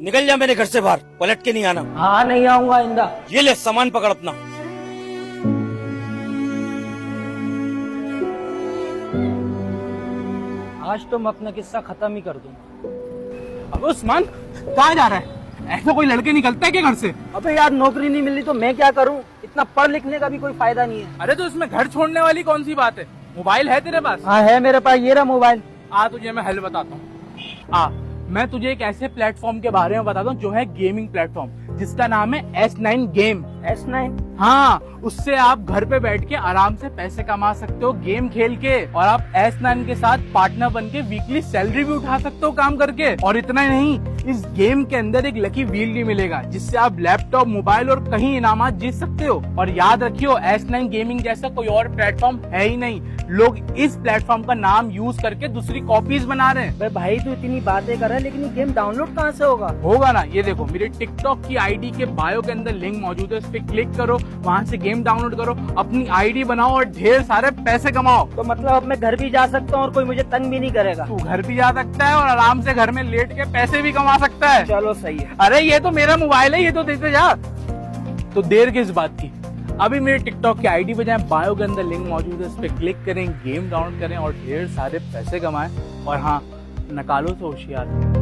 निकल जा मेरे घर से बाहर, पलट के नहीं आना। हाँ नहीं आऊंगा आइंदा। ये ले सामान पकड़ अपना। आज तो मैं अपना किस्सा खत्म ही कर दूंगा। अब उस्मान कहाँ जा रहा है? ऐसा कोई लड़के निकलता है क्या घर से? अबे यार नौकरी नहीं मिली तो मैं क्या करूं? इतना पढ़ लिखने का भी कोई फायदा नहीं है। अरे तो इसमें घर छोड़ने वाली कौन सी बात है? मोबाइल है तेरे पास? हाँ है मेरे पास, ये रहा मोबाइल। आ तुझे मैं हल बताता हूँ। मैं तुझे एक ऐसे प्लेटफॉर्म के बारे में बताता हूँ जो है गेमिंग प्लेटफॉर्म, जिसका नाम है S9 गेम। S9? हाँ, उससे आप घर पे बैठ के आराम से पैसे कमा सकते हो गेम खेल के, और आप S9 के साथ पार्टनर बन के वीकली सैलरी भी उठा सकते हो काम करके। और इतना ही नहीं, इस गेम के अंदर एक लकी व्हील भी मिलेगा जिससे आप लैपटॉप, मोबाइल और कहीं इनामात जीत सकते हो। और याद रखियो, S9 गेमिंग जैसा कोई और प्लेटफॉर्म है ही नहीं। लोग इस प्लेटफॉर्म का नाम यूज करके दूसरी कॉपीज बना रहे हैं। भाई तू इतनी बातें कर रहा है, लेकिन ये गेम डाउनलोड कहाँ से होगा? होगा ना, ये देखो मेरे टिकटॉक की आईडी के बायो के अंदर लिंक मौजूद है, उस पर क्लिक करो, वहाँ से गेम डाउनलोड करो, अपनी आईडी बनाओ और ढेर सारे पैसे कमाओ। तो मतलब अब मैं घर भी जा सकता हूँ और कोई मुझे तंग भी नहीं करेगा? तू घर भी जा सकता है और आराम से घर में लेट के पैसे भी कमा सकता है। चलो सही है। अरे ये तो मेरा मोबाइल है, ये तो देते जा। तो देर किस बात की, अभी मेरे टिकटॉक की आईडी पे जाएं, बायो के अंदर लिंक मौजूद है, उस पर क्लिक करें, गेम डाउनलोड करें और ढेर सारे पैसे कमाएं। और हाँ, नकालों से होशियार।